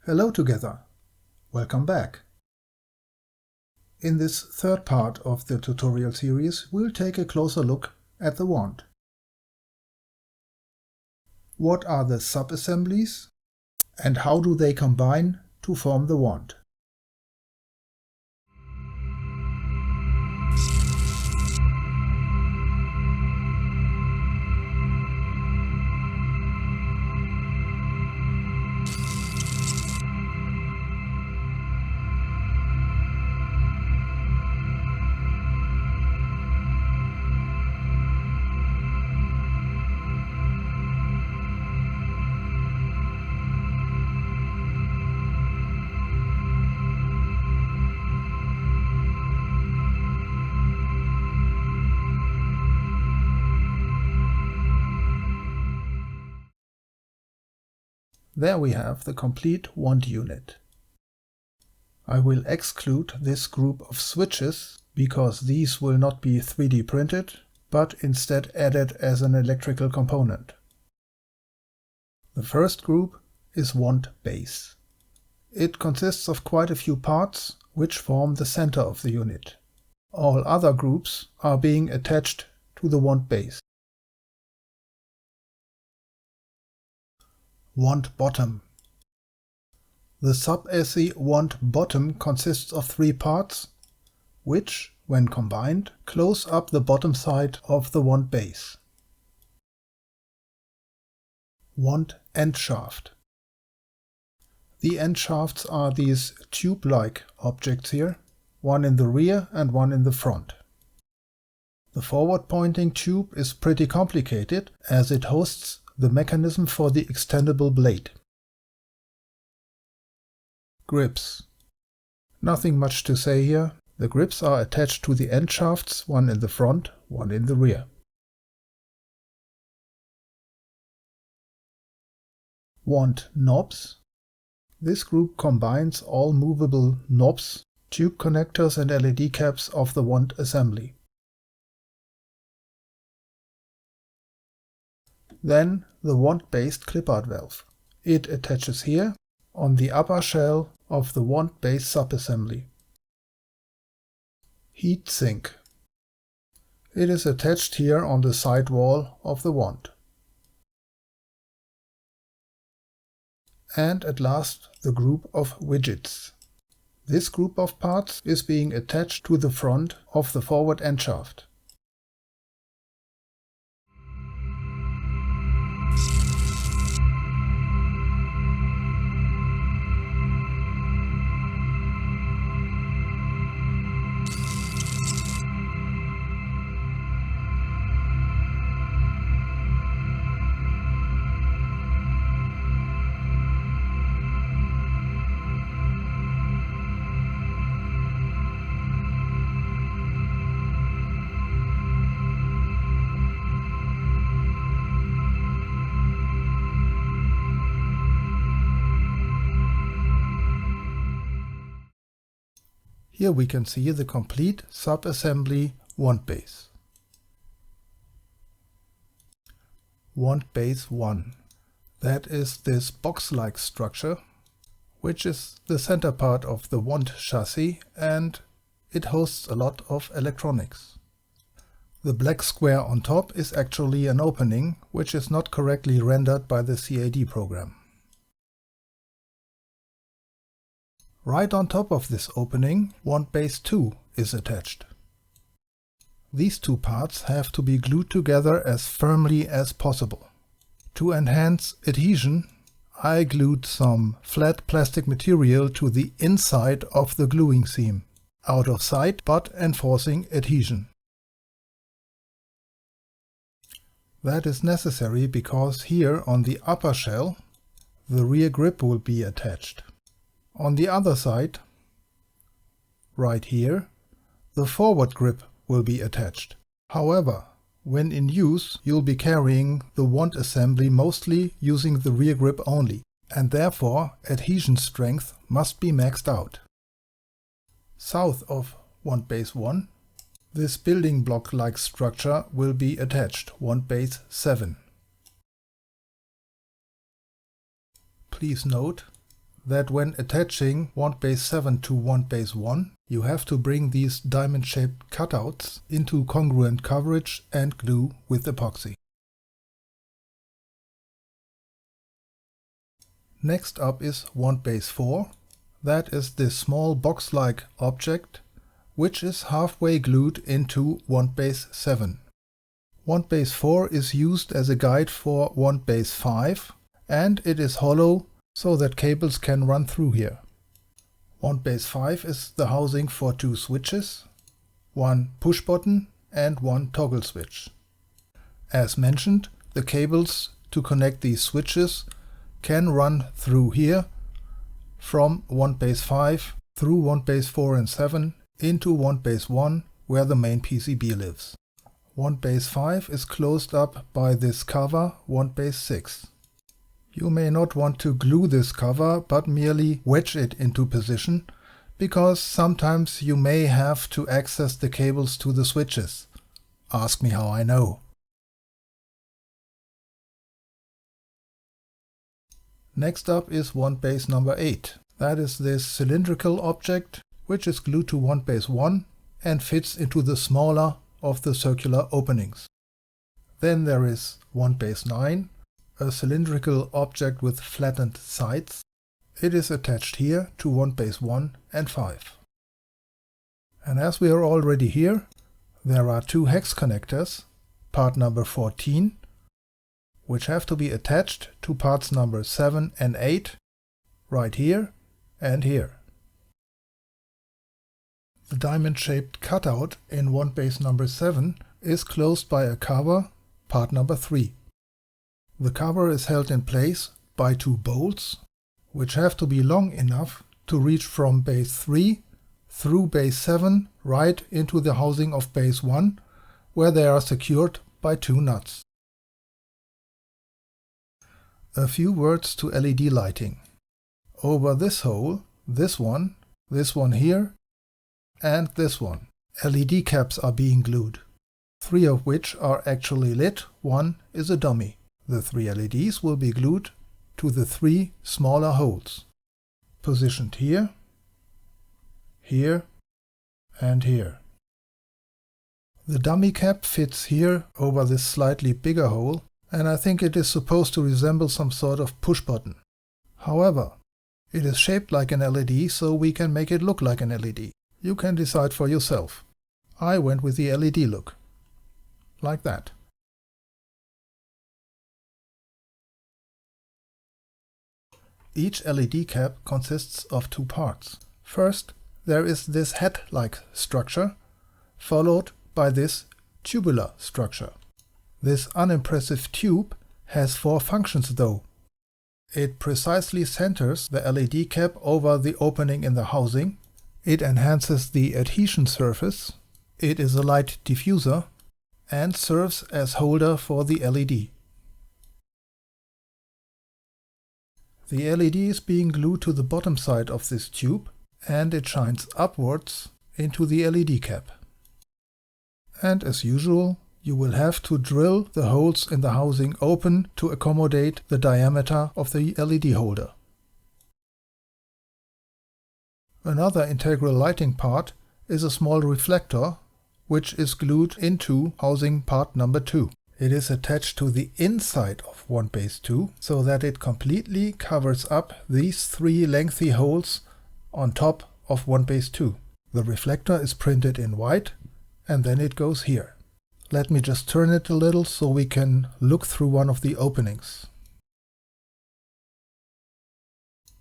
Hello together! Welcome back! In this third part of the tutorial series, we'll take a closer look at the wand. What are the sub-assemblies and how do they combine to form the wand? There we have the complete wand unit. I will exclude this group of switches because these will not be 3D printed, but instead added as an electrical component. The first group is wand base. It consists of quite a few parts which form the center of the unit. All other groups are being attached to the wand base. Wand bottom. The Sub-assembly Wand bottom consists of three parts, which, when combined, close up the bottom side of the wand base. Wand end shaft. The end shafts are these tube-like objects here, one in the rear and one in the front. The forward-pointing tube is pretty complicated as it hosts the mechanism for the extendable blade. Grips. Nothing much to say here. The grips are attached to the end shafts, one in the front, one in the rear. Wand knobs. This group combines all movable knobs, tube connectors and LED caps of the wand assembly. Then the wand-based Clippard valve. It attaches here on the upper shell of the wand-based sub-assembly. Heat sink. It is attached here on the side wall of the wand. And at last the group of widgets. This group of parts is being attached to the front of the forward end shaft. Here we can see the complete sub-assembly wand base. Wand base 1. That is this box-like structure, which is the center part of the wand chassis, and it hosts a lot of electronics. The black square on top is actually an opening, which is not correctly rendered by the CAD program. Right on top of this opening, wand base 2 is attached. These two parts have to be glued together as firmly as possible. To enhance adhesion, I glued some flat plastic material to the inside of the gluing seam, out of sight but enforcing adhesion. That is necessary because here on the upper shell, the rear grip will be attached. On the other side, right here, the forward grip will be attached. However, when in use, you'll be carrying the wand assembly mostly using the rear grip only, and therefore adhesion strength must be maxed out. South of wand base 1, this building block-like structure will be attached, wand base 7. Please note that when attaching wand base 7 to wand base 1, you have to bring these diamond-shaped cutouts into congruent coverage and glue with epoxy. Next up is wand base 4. That is this small box-like object which is halfway glued into wand base 7. Wand base 4 is used as a guide for wand base 5, and it is hollow so that cables can run through here. Wand base 5 is the housing for 2 switches, one push button and one toggle switch. As mentioned, the cables to connect these switches can run through here from wand base 5 through wand base 4 and 7 into wand base 1 where the main PCB lives. Wand base 5 is closed up by this cover wand base 6. You may not want to glue this cover but merely wedge it into position, because sometimes you may have to access the cables to the switches. Ask me how I know. Next up is wand base number 8. That is this cylindrical object which is glued to wand base 1 and fits into the smaller of the circular openings. Then there is wand base 9, a cylindrical object with flattened sides. It is attached here to wand base 1 and 5. And as we are already here, there are 2 hex connectors, part number 14, which have to be attached to parts number 7 and 8, right here and here. The diamond-shaped cutout in wand base number 7 is closed by a cover, part number 3. The cover is held in place by 2 bolts, which have to be long enough to reach from base 3 through base 7 right into the housing of base 1, where they are secured by 2 nuts. A few words to LED lighting. Over this hole, this one here, and this one, LED caps are being glued. 3 of which are actually lit, 1 is a dummy. The 3 LEDs will be glued to the 3 smaller holes, positioned here, here, and here. The dummy cap fits here over this slightly bigger hole, and I think it is supposed to resemble some sort of push button. However, it is shaped like an LED, so we can make it look like an LED. You can decide for yourself. I went with the LED look. Like that. Each LED cap consists of 2 parts. First, there is this head-like structure, followed by this tubular structure. This unimpressive tube has 4 functions though. It precisely centers the LED cap over the opening in the housing. It enhances the adhesion surface. It is a light diffuser and serves as holder for the LED. The LED is being glued to the bottom side of this tube, and it shines upwards into the LED cap. And as usual, you will have to drill the holes in the housing open to accommodate the diameter of the LED holder. Another integral lighting part is a small reflector, which is glued into housing part number 2. It is attached to the inside of wand base 2, so that it completely covers up these 3 lengthy holes on top of wand base 2. The reflector is printed in white, and then it goes here. Let me just turn it a little so we can look through one of the openings.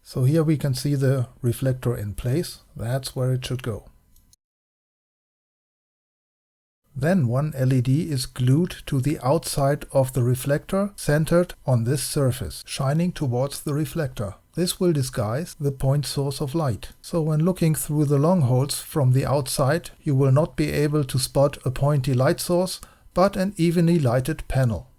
So here we can see the reflector in place. That's where it should go. Then one LED is glued to the outside of the reflector, centered on this surface, shining towards the reflector. This will disguise the point source of light. So when looking through the long holes from the outside, you will not be able to spot a pointy light source, but an evenly lighted panel.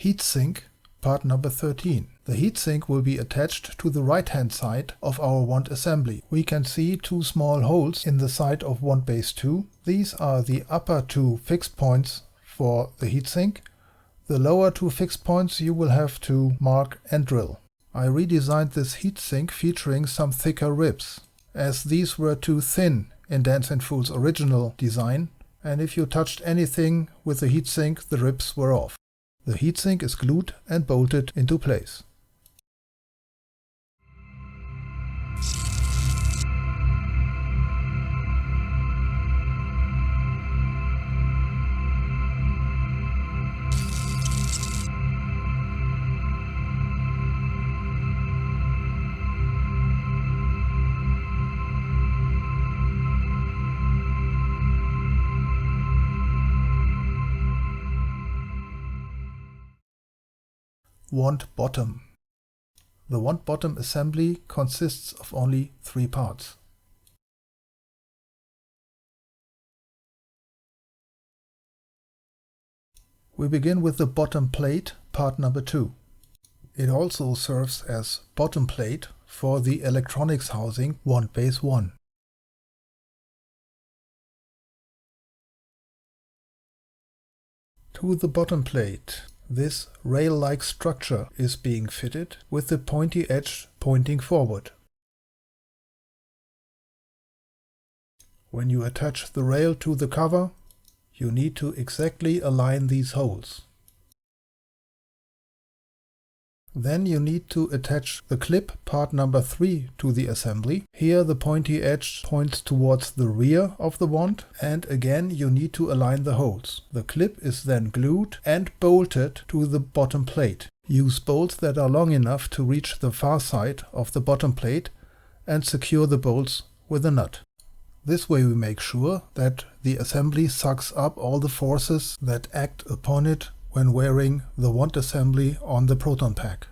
Heatsink, part number 13. The heatsink will be attached to the right-hand side of our wand assembly. We can see 2 small holes in the side of wand base 2. These are the upper 2 fixed points for the heatsink. The lower 2 fixed points you will have to mark and drill. I redesigned this heatsink featuring some thicker ribs, as these were too thin in Dancing Fool's original design, and if you touched anything with the heatsink, the ribs were off. The heatsink is glued and bolted into place. Wand bottom. The wand bottom assembly consists of only 3 parts. We begin with the bottom plate, part number 2. It also serves as bottom plate for the electronics housing wand base 1. To the bottom plate, this rail-like structure is being fitted with the pointy edge pointing forward. When you attach the rail to the cover, you need to exactly align these holes. Then you need to attach the clip part number 3 to the assembly. Here the pointy edge points towards the rear of the wand, and again you need to align the holes. The clip is then glued and bolted to the bottom plate. Use bolts that are long enough to reach the far side of the bottom plate and secure the bolts with a nut. This way we make sure that the assembly sucks up all the forces that act upon it when wearing the wand assembly on the Proton Pack.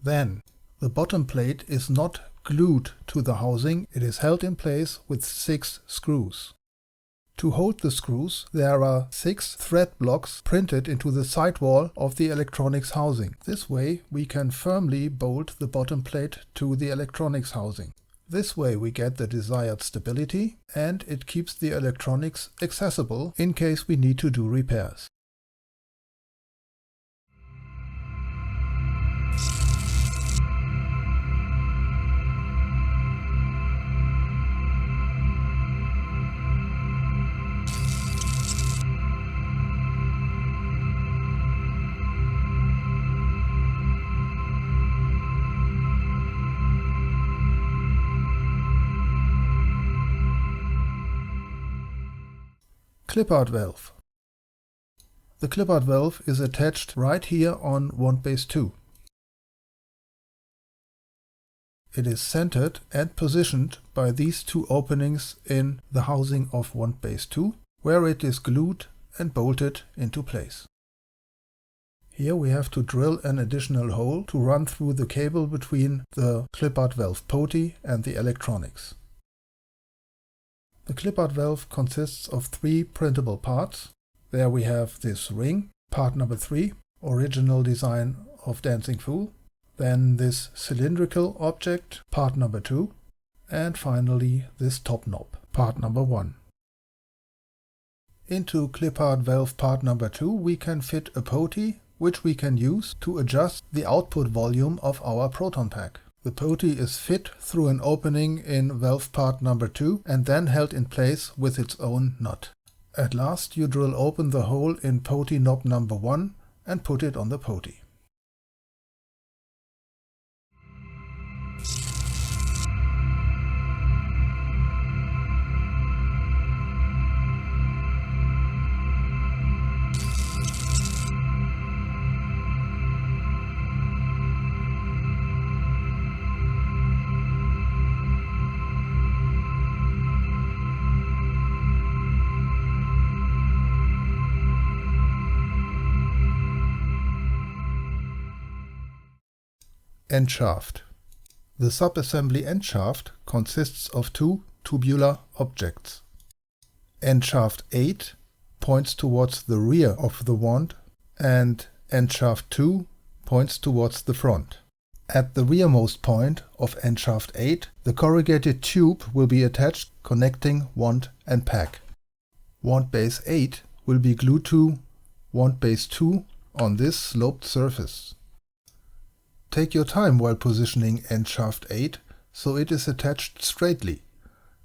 Then, the bottom plate is not glued to the housing, it is held in place with 6 screws. To hold the screws, there are 6 thread blocks printed into the sidewall of the electronics housing. This way we can firmly bolt the bottom plate to the electronics housing. This way we get the desired stability, and it keeps the electronics accessible in case we need to do repairs. Clippard valve. The Clippard valve is attached right here on wand base 2. It is centered and positioned by these 2 openings in the housing of wand base 2, where it is glued and bolted into place. Here we have to drill an additional hole to run through the cable between the Clippard valve poti and the electronics. The Clippard valve consists of 3 printable parts. There we have this ring, part number 3, original design of Dancing Fool. Then this cylindrical object, part number 2. And finally this top knob, part number 1. Into Clippard valve part number 2 we can fit a poti, which we can use to adjust the output volume of our Proton Pack. The poti is fit through an opening in valve part number 2 and then held in place with its own nut. At last you drill open the hole in poti knob number 1 and put it on the poti. End shaft. The sub-assembly end shaft consists of 2 tubular objects. End shaft 8 points towards the rear of the wand and end shaft 2 points towards the front. At the rearmost point of end shaft 8, the corrugated tube will be attached connecting wand and pack. Wand base 8 will be glued to wand base 2 on this sloped surface. Take your time while positioning end shaft 8 so it is attached straightly.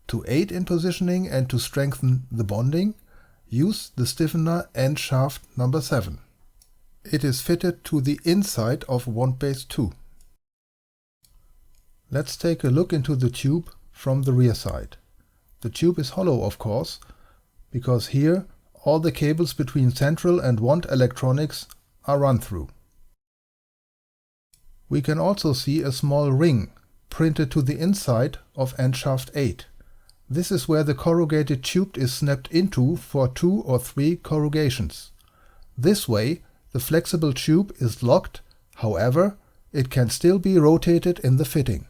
To aid in positioning and to strengthen the bonding, use the stiffener end shaft number 7. It is fitted to the inside of wand base 2. Let's take a look into the tube from the rear side. The tube is hollow, of course, because here all the cables between central and wand electronics are run through. We can also see a small ring printed to the inside of end shaft 8. This is where the corrugated tube is snapped into for 2 or 3 corrugations. This way, the flexible tube is locked, however, it can still be rotated in the fitting.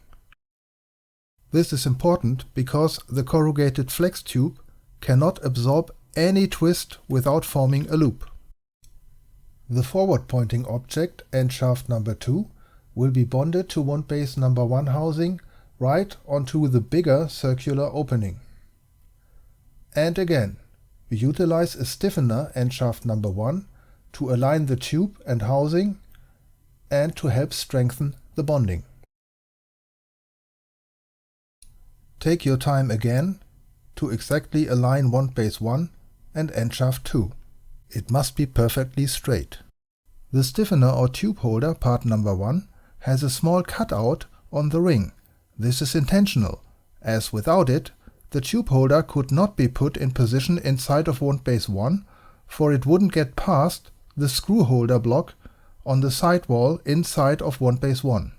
This is important because the corrugated flex tube cannot absorb any twist without forming a loop. The forward-pointing object, end shaft number 2, will be bonded to wand base number 1 housing right onto the bigger circular opening. And again, we utilize a stiffener, end shaft number 1, to align the tube and housing and to help strengthen the bonding. Take your time again to exactly align wand base 1 and end shaft 2. It must be perfectly straight. The stiffener or tube holder, part number 1, has a small cutout on the ring. This is intentional, as without it, the tube holder could not be put in position inside of wand base 1, for it wouldn't get past the screw holder block on the side wall inside of wand base 1.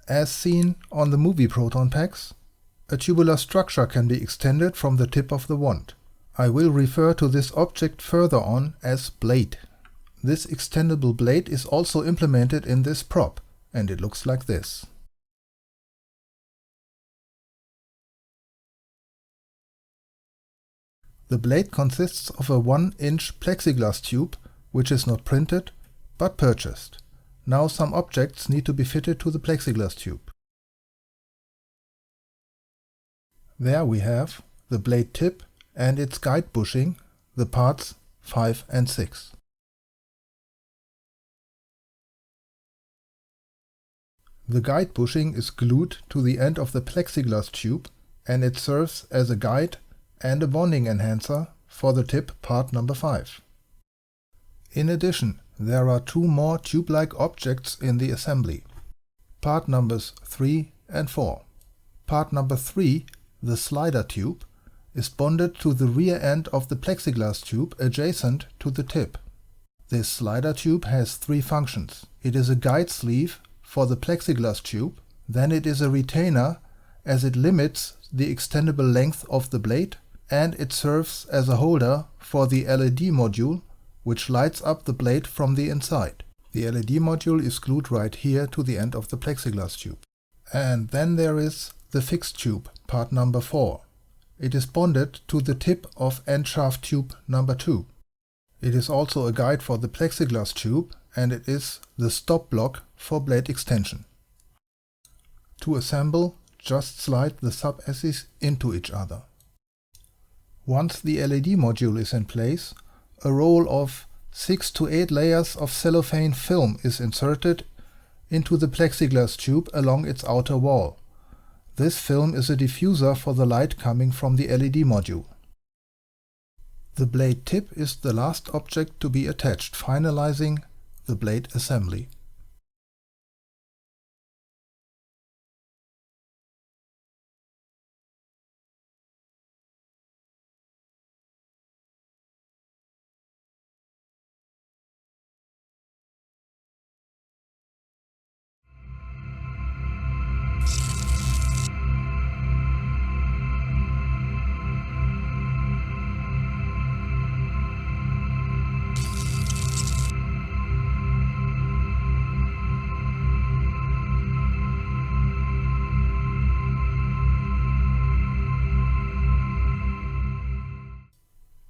As seen on the movie Proton Packs, a tubular structure can be extended from the tip of the wand. I will refer to this object further on as blade. This extendable blade is also implemented in this prop, and it looks like this. The blade consists of a 1-inch plexiglass tube, which is not printed, but purchased. Now some objects need to be fitted to the plexiglass tube. There we have the blade tip and its guide bushing, the parts 5 and 6. The guide bushing is glued to the end of the plexiglass tube and it serves as a guide and a bonding enhancer for the tip part number 5. In addition, there are 2 more tube-like objects in the assembly. Part numbers 3 and 4. Part number 3, the slider tube, is bonded to the rear end of the plexiglass tube adjacent to the tip. This slider tube has 3 functions. It is a guide sleeve for the plexiglass tube, then it is a retainer as it limits the extendable length of the blade, and it serves as a holder for the LED module, which lights up the blade from the inside. The LED module is glued right here to the end of the plexiglass tube. And then there is the fixed tube, part number 4. It is bonded to the tip of end shaft tube number 2. It is also a guide for the plexiglass tube, and it is the stop block for blade extension. To assemble, just slide the sub-assemblies into each other. Once the LED module is in place, a roll of 6 to 8 layers of cellophane film is inserted into the plexiglass tube along its outer wall. This film is a diffuser for the light coming from the LED module. The blade tip is the last object to be attached, finalizing the blade assembly.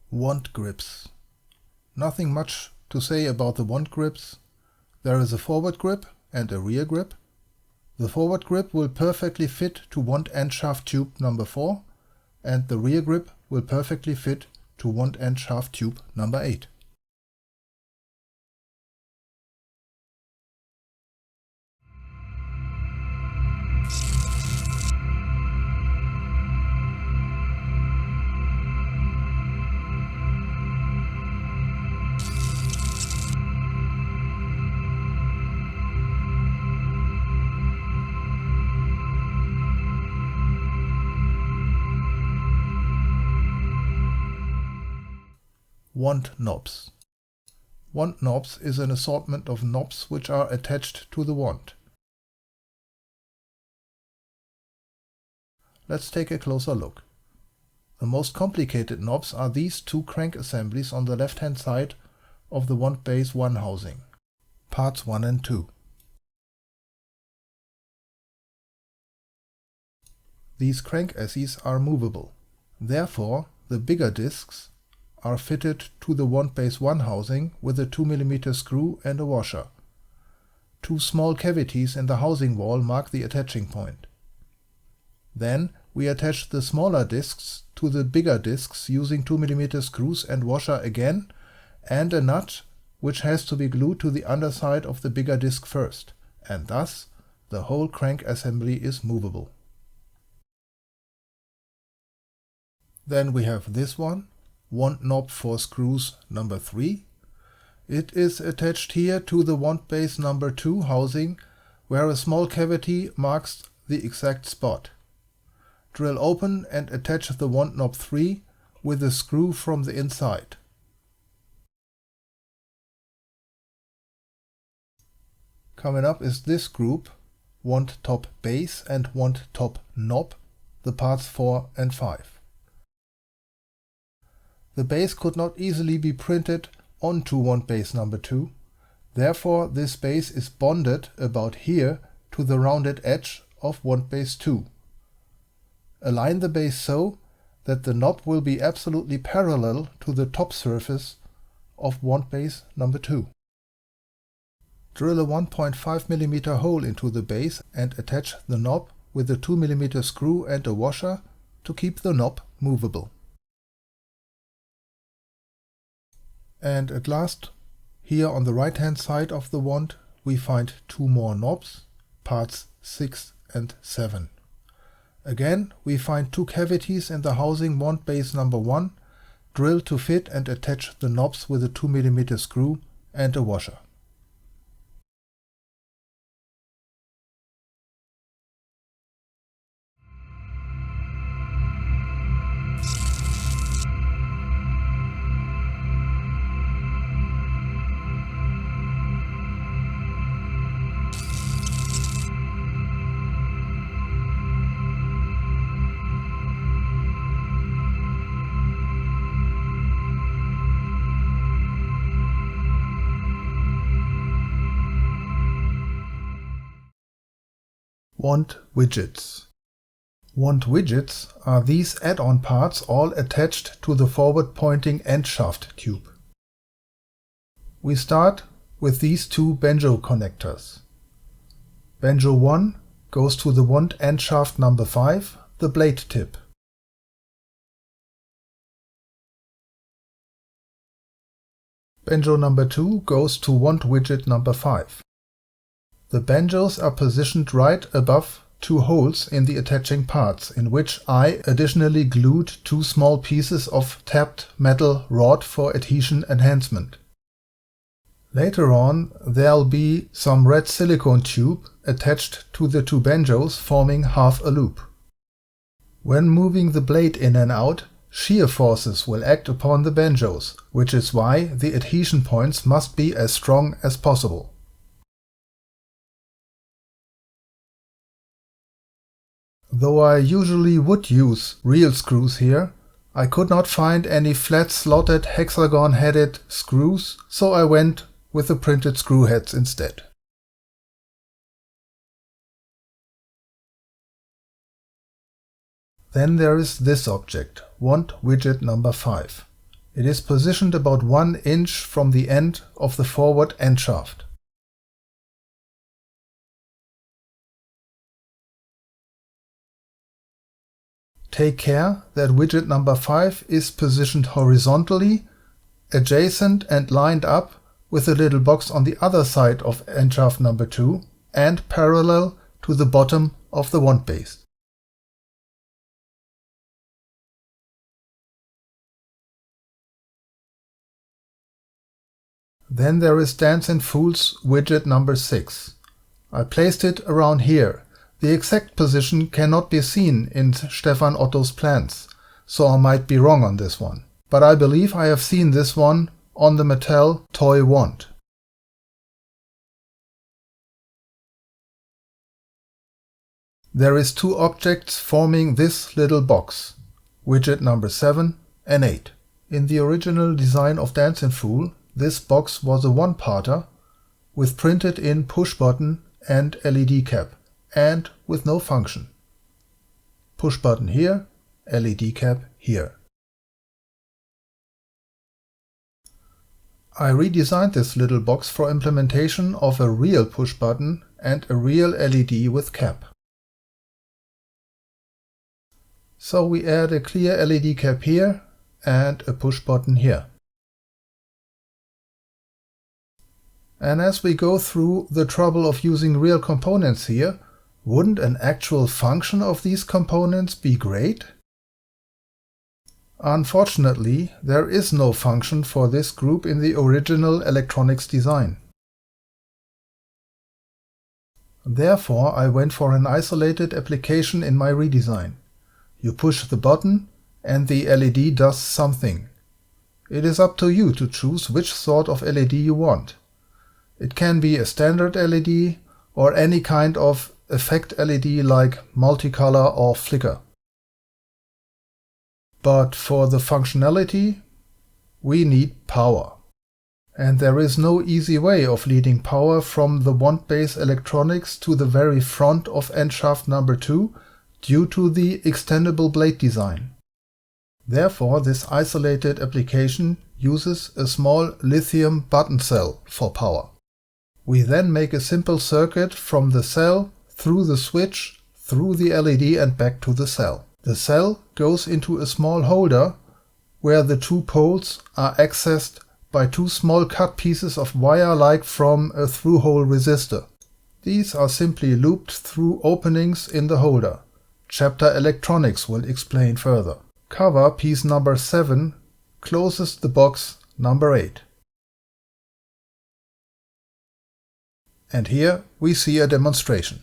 Wand grips. Nothing much to say about the wand grips. There is a forward grip and a rear grip. The forward grip will perfectly fit to wand end shaft tube number 4, and the rear grip will perfectly fit to wand end shaft tube number 8. Wand knobs. Wand knobs is an assortment of knobs which are attached to the wand. Let's take a closer look. The most complicated knobs are these two crank assemblies on the left hand side of the wand base 1 housing, parts 1 and 2. These crank asses are movable. Therefore, the bigger discs are fitted to the wand base 1 housing with a 2 mm screw and a washer. 2 small cavities in the housing wall mark the attaching point. Then we attach the smaller discs to the bigger discs using 2 mm screws and washer again, and a nut which has to be glued to the underside of the bigger disc first, and thus the whole crank assembly is movable. Then we have this one, wand knob for screws number 3. It is attached here to the wand base number 2 housing, where a small cavity marks the exact spot. Drill open and attach the wand knob 3 with a screw from the inside. Coming up is this group, wand top base and wand top knob, the parts 4 and 5. The base could not easily be printed onto wand base number 2, therefore this base is bonded about here to the rounded edge of wand base 2. Align the base so that the knob will be absolutely parallel to the top surface of wand base number 2. Drill a 1.5 mm hole into the base and attach the knob with a 2 mm screw and a washer to keep the knob movable. And at last, here on the right hand side of the wand, we find 2 more knobs, parts 6 and 7. Again, we find 2 cavities in the housing wand base number 1, drill to fit and attach the knobs with a 2 mm screw and a washer. Wand widgets. Wand widgets are these add-on parts all attached to the forward-pointing end shaft tube. We start with these 2 banjo connectors. Banjo 1 goes to the wand end shaft number 5, the blade tip. Banjo number 2 goes to wand widget number 5. The banjos are positioned right above 2 holes in the attaching parts, in which I additionally glued 2 small pieces of tapped metal rod for adhesion enhancement. Later on, there'll be some red silicone tube attached to the 2 banjos, forming half a loop. When moving the blade in and out, shear forces will act upon the banjos, which is why the adhesion points must be as strong as possible. Though I usually would use real screws here, I could not find any flat slotted hexagon-headed screws, so I went with the printed screw heads instead. Then there is this object, wand widget number 5. It is positioned about 1 inch from the end of the forward end shaft. Take care that widget number 5 is positioned horizontally, adjacent and lined up with the little box on the other side of end shaft number 2 and parallel to the bottom of the wand base. Then there is Dance in Fools widget number 6. I placed it around here. The exact position cannot be seen in Stefan Otto's plans, so I might be wrong on this one. But I believe I have seen this one on the Mattel toy wand. There is 2 objects forming this little box, widget number 7 and 8. In the original design of Dance in Fool, this box was a one-parter with printed in push button and LED cap, and with no function. Push button here, LED cap here. I redesigned this little box for implementation of a real push button and a real LED with cap. So we add a clear LED cap here and a push button here. And as we go through the trouble of using real components here, wouldn't an actual function of these components be great? Unfortunately, there is no function for this group in the original electronics design. Therefore, I went for an isolated application in my redesign. You push the button and the LED does something. It is up to you to choose which sort of LED you want. It can be a standard LED or any kind of effect LED like multicolor or flicker. But for the functionality, we need power. And there is no easy way of leading power from the wand base electronics to the very front of end shaft number 2 due to the extendable blade design. Therefore, this isolated application uses a small lithium button cell for power. We then make a simple circuit from the cell through the switch, through the LED and back to the cell. The cell goes into a small holder where the 2 poles are accessed by 2 small cut pieces of wire like from a through-hole resistor. These are simply looped through openings in the holder. Chapter Electronics will explain further. Cover piece number 7 closes the box number 8. And here we see a demonstration.